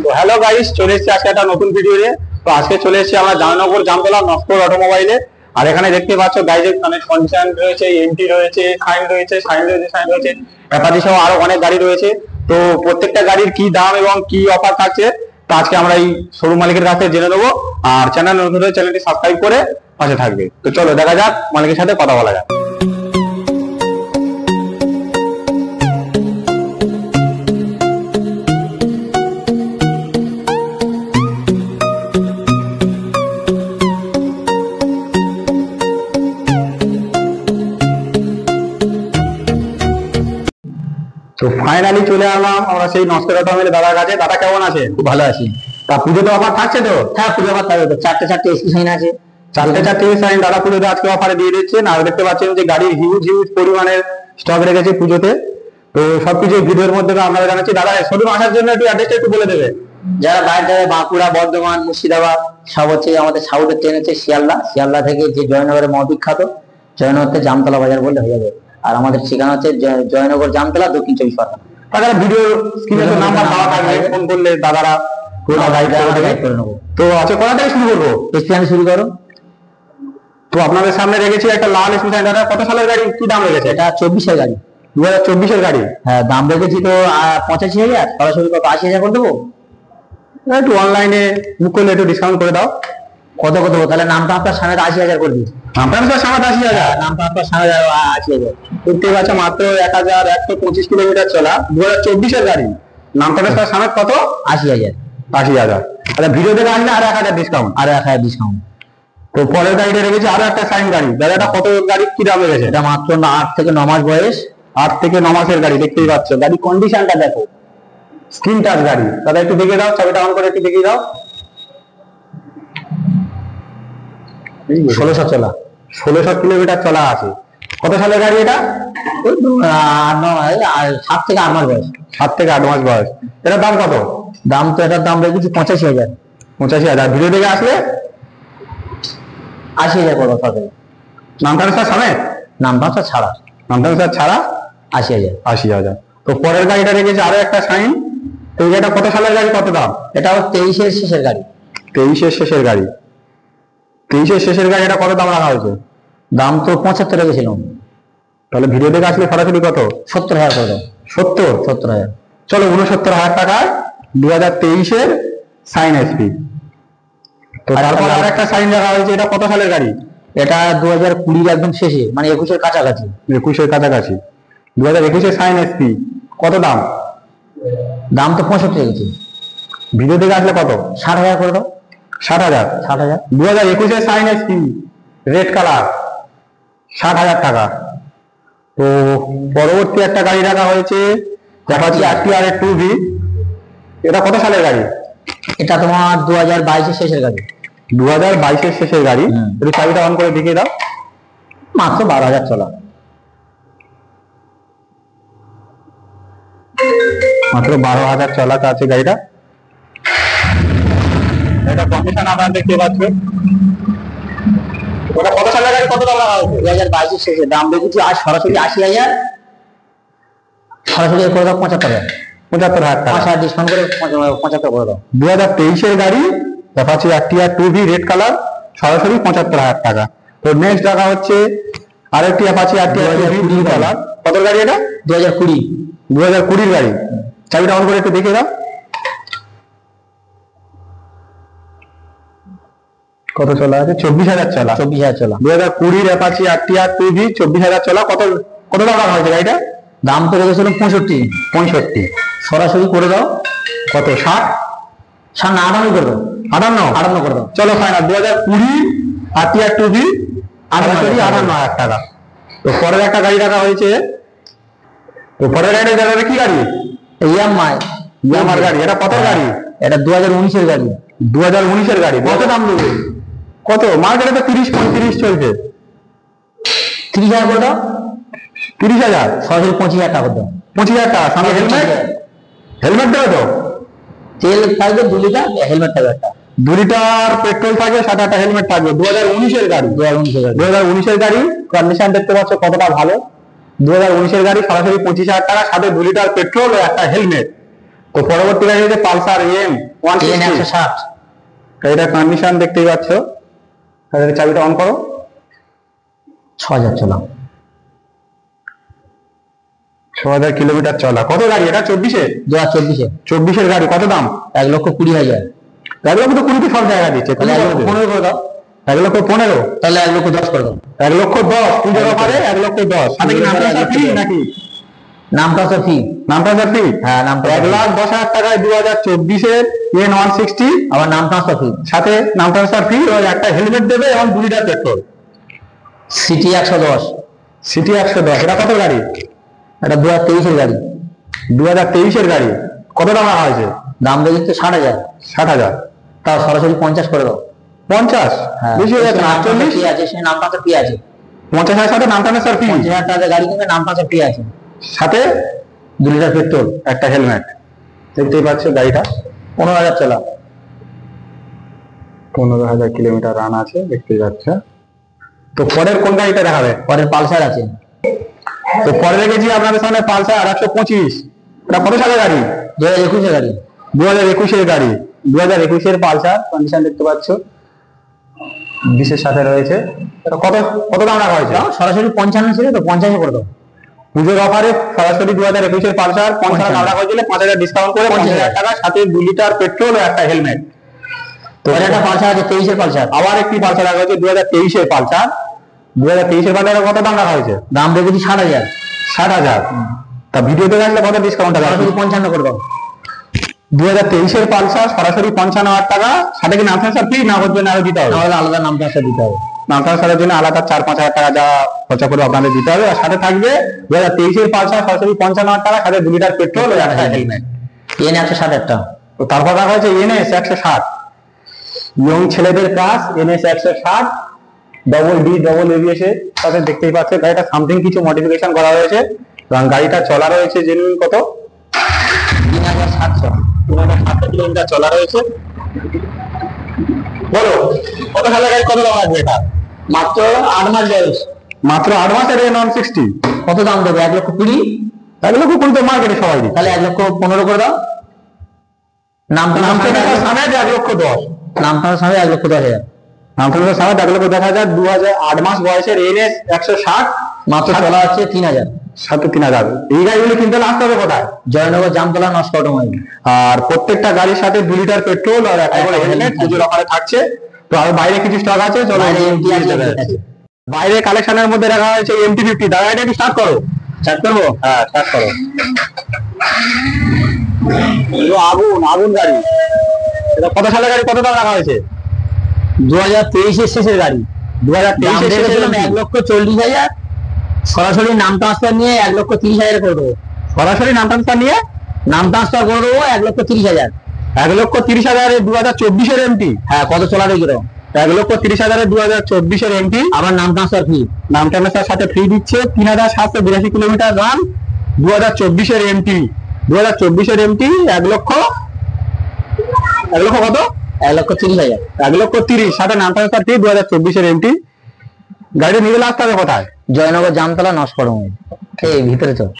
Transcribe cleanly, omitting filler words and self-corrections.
তো hello guys, চলে এসেছি আজকে একটা নতুন ভিডিও নিয়ে। তো আজকে চলে এসেছি আমরা জামানগর জামতলা নস্কর অটোমোবাইলে। আর এখানে দেখতে পাচ্ছ গাইজের মানে কন্ডিশন রয়েছে, এমটি রয়েছে, শাইন রয়েছে, অ্যাপাচি সহ আরো অনেক গাড়ি রয়েছে। তো প্রত্যেকটা গাড়ির কি দাম এবং কি অফার থাকছে তো আজকে আমরা এই শোরুম মালিকের কাছে জেনে নেবো। আর চ্যানেল নতুন হলে চ্যানেলটি সাবস্ক্রাইব করে পাশে থাকবে। তো চলো দেখা যাক, মালিকের সাথে কথা বলা যাক। তো ফাইনালি চলে আসলাম আমরা সেই নস্কর অটোমোবাইলের দাদার কাছে। দাদা কেমন আছে? খুব ভালো আছি। তা পুজোতে অফার থাকছে তো? হ্যাঁ, পুজো অফার থাকবে তো। চারটে এসি সাইন আছে। চারটে সাইন দাদা পুজোতে আজকে অফারে দিয়ে দিচ্ছেন। আর দেখতে পাচ্ছেন যে গাড়ির হিউজ পরিমাণের স্টক রেখেছে পুজোতে। তো সবকিছু ভিডিওর মধ্যে আপনাদের জানাচ্ছি। দাদা শোরুম আসার জন্য একটু অ্যাড্রেসটা একটু বলে দেবে। যারা বাইরে যাবে, বাঁকুড়া, বর্ধমান, মুর্শিদাবাদ, সব হচ্ছে আমাদের সাউথের ট্রেন হচ্ছে শিয়ালদা থেকে যে জয়নগরের মহাবিখ্যাত জয়নগর থেকে জামতলা বাজার বললে হয়ে যাবে। আর আমাদের ঠিকানা হচ্ছে জয়নগর জামতলা, দক্ষিণ 24 পরগনা। তাছাড়া ভিডিও স্ক্রিনে তো নাম্বার দেওয়া থাকবে, ফোন করলে দাদারা পুরো গাইড করে নেবো। তো আচ্ছা, কোথা থেকে শুরু করবো? এসপি শুরু করো। তো আপনাদের সামনে রেখেছি একটা লাল এসপি সাইন। দাদা কত সালের গাড়ি, কি দাম রেখেছে? এটা 24-এর গাড়ি। 2024-এর গাড়ি। হ্যাঁ, দাম রেখেছি তো 85,000। সরাসরি কত 80,000 করে দেবো? একটু অনলাইনে বুক করলে একটু ডিসকাউন্ট করে দাও। কত তাহলে নামটা আপনার সামনে 80,000 করে দিই। আপনার সামনে 80,000? নামটা আপনার সামনে 80,000। দেখতে পাচ্ছ মাত্র 1125 কিলোমিটার চলা 2024-এর গাড়ি। নামটা সামনে কত? 80,000। 80,000। আচ্ছা, ভিডিও দেখে আসলে আর 1,000 ডিসকাউন্ট। আর 1,000 ডিসকাউন্ট। তো পরের গাড়িটা রেখেছি আরো একটা সাইন গাড়ি। দাদা এটা কত গাড়ি, কি দাম রেখেছে? এটা মাত্র 8 থেকে 9 মাস বয়স। 8 থেকে 9 মাসের গাড়ি। দেখতেই পাচ্ছ গাড়ি কন্ডিশনটা দেখো, স্ক্রিন টাচ গাড়ি। দাদা একটু দেখে দাও, চাবিটা অন করে একটু দেখিয়ে দাও। 1600 চলা, 1600 কিলোমিটার চলা আছে। কত সালের গাড়ি এটা? 7 থেকে 8 মাস বয়স। 7 থেকে 8 মাস বয়স। এটার দাম কত? দাম তো এটার দাম রেখেছি 85,000। 85,000। ভিডিও দেখে আসলে 80,000 পড়বে সরকারি। নামটা সামনে, নামটা ছাড়া, নামটা ছাড়া 80,000। 80,000। তো পরের গাড়িটা রেখেছি আরো একটা সাইন। তো এটা কত সালের গাড়ি, কত দাম? এটাও 23-এর শেষের গাড়ি। 23-এর শেষের গাড়ি। 23-এর শেষের গাড়ি। এটা কত দাম রাখা হয়েছে? দাম তো 75 রেখেছিলাম। তাহলে ভিডিও দেখে আসলে সরাসরি কত? 70,000 করে দাও। 70,000। চলো 69,000 টাকায় 2023-এর সাইন এসপি। তো তারপর আর একটা সাইন রাখা হয়েছে। এটা কত সালের গাড়ি? এটা 2020 একদম শেষে, মানে 21-এর কাছাকাছি। 21-এর কাছাকাছি। 2021-এর সাইন এসপি। কত দাম? দাম তো 65 রেখেছি। ভিডিও দেখে আসলে কত? 60,000 করে দাও। 60,000। 2021-এর সাইন এসপি, রেড কালার, 60,000 টাকা। তো পরবর্তী একটা গাড়ি রাখা হয়েছে অ্যাপাচি RTR 2V। এটা কত সালের গাড়ি? এটা তোমার 2022-এর শেষের গাড়ি। 2022-এর শেষের গাড়ি। একটু চাবিটা অন করে দেখিয়ে দাও। মাত্র 12,000 চলা। মাত্র 12,000 চলা আছে গাড়িটা। এটা কন্ডিশন আপনারা দেখতে পাচ্ছেন। ওটা কত সালের গাড়ি, কত দাম রাখা হয়েছে? 2022-এর শেষে। দাম রেখেছি আর সরাসরি 80,000। সরাসরি করে দাও 75,000। 75,000 টাকা। 5,000 ডিসকাউন্ট করে 75 করে দাও। 2023-এর গাড়ি Apache RTR 2V red colour, সরাসরি 75,000 টাকা। তো নেক্সট রাখা হচ্ছে আরেকটি Apache RTR 2V blue colour. কত গাড়ি এটা? 2020। 2020-এর গাড়ি। চাবিটা অন করে একটু দেখিয়ে দাও। কত চলা আছে? 24,000 চলা। 24,000 চলা। 2020-এর অ্যাপাচি RTR 2V 24,000 চলা। কত দাম রাখা হয়েছে গাড়িটা? দাম তো রেখেছিল 65। সরাসরি করে দাও। কত? 60? 58 করে দাও। 58 করে দাও। চলো ফাইনাল। 2020 RTR 2V সরাসরি 58,000 টাকা। তো পরের একটা গাড়ি রাখা হয়েছে। তো পরের গাড়িটা যাবে কি গাড়ি? ইয়ামার গাড়ি। এটা কত গাড়ি? এটা 2019-এর গাড়ি। 2019-এর গাড়ি। কত দাম দেবে? কত মার্কেটে তো 30-35 চলছে। 30,000 করে দাও। 30,000। সরাসরি 25,000 টাকা দাও। 25,000 টাকা। সঙ্গে হেলমেট দেবে তো? তেল থাকবে 2 লিটার, হেলমেট থাকবে একটা। 2 লিটার পেট্রোল থাকবে, সাথে একটা হেলমেট থাকবে। 2019-এর গাড়ি। 2019-এর গাড়ি। কন্ডিশন দেখতে পাচ্ছ কতটা ভালো। 2019-এর গাড়ি, সরাসরি 25,000 টাকা, সাথে 2 লিটার পেট্রোল ও একটা হেলমেট। তো পরবর্তী গাড়ি হচ্ছে পালসার M 160 গাড়িটার কন্ডিশন দেখতেই পাচ্ছ। গাড়ির চাবিটা অন করো। 6000 চলা, 6000 কিলোমিটার চলা। কত গাড়ি এটা? 2024 24 গাড়ি। কত দাম? 1,20,000। 1,20,000 সব জায়গা দিচ্ছে। তাহলে 1,15,000 করে দাও। 1,15,000 তাহলে 1,10,000 করে দাও। 1,10,000 পুজোর অফারে 1,10,000। সাথে কি নাম ট্রান্সফার ফ্রি নাকি? নাম ট্রান্সফার ফি। নাম ট্রান্সফার ফ্রি? হ্যাঁ, নাম ট্রান্সফার। 1,10,000 টাকায় 2024 N160। আবার নাম ট্রান্সফার ফি, সাথে নাম ট্রান্সফার ফি, একটা হেলমেট দেবে এবং 2 লিটার পেট্রোল। সিটি 110। সিটি 110। এটা কত গাড়ি? এটা 2023 গাড়ি। 2023 গাড়ি। কত টাকা হয়েছে? দাম দেখি তো 60,000। 60,000। তাও সরাসরি 50 করে দাও। 50? বেশি হয়ে যাচ্ছে না? 48? ফি আছে, সে নাম ট্রান্সফার ফি আছে। 50,000 সাথে নাম ট্রান্সফার ফি, 50,000 টাকা গাড়ি কিনবে, নাম ট্রান্সফার ফি আছে, সাথে 2 লিটার পেট্রোল, একটা হেলমেট। দেখতেই পাচ্ছ গাড়িটা 15,000 চলা। 15,000 কিলোমিটার রান আছে, দেখতেই পাচ্ছ। তো পরের কোন গাড়িটা দেখাবে? পরের পালসার আছে। তো পরে রেখেছি আপনাদের সামনে পালসার 125। এটা কত সালের গাড়ি? 2021 গাড়ি। 2021 গাড়ি। 2021 পালসার। কন্ডিশন দেখতে পাচ্ছ 20 সাথে রয়েছে। এটা কত কত দাম রাখা হয়েছে? সরাসরি 55 ছিল তো 50 করে দাও। পুজোর অফারে সরাসরি 2021 পালসার 50 দাম রাখা হয়েছিল, 5,000 ডিসকাউন্ট করে 50,000 টাকা, সাথে 2 লিটার পেট্রোল ও একটা হেলমেট। তো একটা পালসার আছে 23 পালসার। আবার একটি পালসার রাখা হয়েছে 2023 পালসার। 2023 পালসারের কত দাম রাখা হয়েছে? দাম রেখেছি 60,000। 60,000। তা ভিডিওতে আসলে কত ডিসকাউন্ট আছে? সরাসরি 55 করে দাও। 2023 পালসার সরাসরি 55,000 টাকা, সাথে কি নাম ট্রান্সফার ফ্রি না ওর জন্য আরো দিতে হবে? তাহলে আলাদা নাম ট্রান্সফার দিতে হবে। নাম ট্রান্সফারের জন্য আলাদা 4-5,000 টাকা যা খরচা করে আপনাদের দিতে হবে। আর সাথে থাকবে 2023 পালসার সরাসরি 55,000 টাকা, সাথে 2 লিটার পেট্রোল ও একটা হেলমেট। N160 একটা। তো তারপর রাখা হয়েছে NS 160, ইয়ং ছেলেদের কাজ। NS 160 double D double ABS এর সাথে দেখতেই পাচ্ছেন গাড়িটা সামথিং কিছু মডিফিকেশন করা হয়েছে, এবং গাড়িটা চলা রয়েছে জেনুইন কত? 3,700। 3,700 কিলোমিটার চলা রয়েছে। বলো কত সালের গাড়ি, কত দাম আসবে এটা? মাত্র 8 মাস বয়স। মাত্র 8 মাসের N160। কত দাম দেবে? 1,20,000। 1,20,000 তো মার্কেটে সবাই দিচ্ছে। তাহলে 1,15,000 করে দাও। নাম ট্রান্সফার সামনে 1,10,000। নাম ট্রান্সফার 1,10,000। নাম ট্রান্সফার সামনে 1,10,000। 2008 মাস বয়সের NS 160 মাত্র চলা হচ্ছে 3,000। সাথে 3,000। এই গাড়িগুলো কিনতে আসতে হবে কোথায়? জয়নগর জামতলা নষ্ট অটোমোবাইল। আর প্রত্যেকটা গাড়ির সাথে 2 লিটার পেট্রোল আর একটা করে হেলমেট পুজোর অফারে থাকছে। তো আর বাইরে কিছু স্টক আছে, চলো বাইরে MT আছে। বাইরে কালেকশনের মধ্যে রাখা হয়েছে MT-50। দাদা এটা একটু স্টার্ট করো। স্টার্ট করবো? হ্যাঁ, স্টার্ট করো। আগুন আগুন গাড়ি। এটা কত সালের গাড়ি, কত দাম রাখা হয়েছে? 2023 শেষের গাড়ি। 2023 শেষের 1,40,000। সরাসরি নাম ট্রান্সফার নিয়ে 1,30,000 করে দেবো। সরাসরি নাম ট্রান্সফার নিয়ে নাম ট্রান্সফার করে দেবো 1,30,000। 1,30,000 2024 MT। হ্যাঁ, কত চলা রয়েছে? 1,30,000 2024 MT। আবার নাম ট্রান্সফার ফি। নাম ট্রান্সফার সাথে ফ্রি দিচ্ছে। 3,782 কিলোমিটার রান, 2024 MT। 2024 MT 1 লক্ষ কত? 1,30,000। 1,30,000 সাথে নাম ট্রান্সফার ফি। 2024 MT। গাড়ি নিয়ে আসতে হবে কোথায়? জয়নগর জামতলা নষ্ট অটোমোবাইল। এই ভিতরে চল।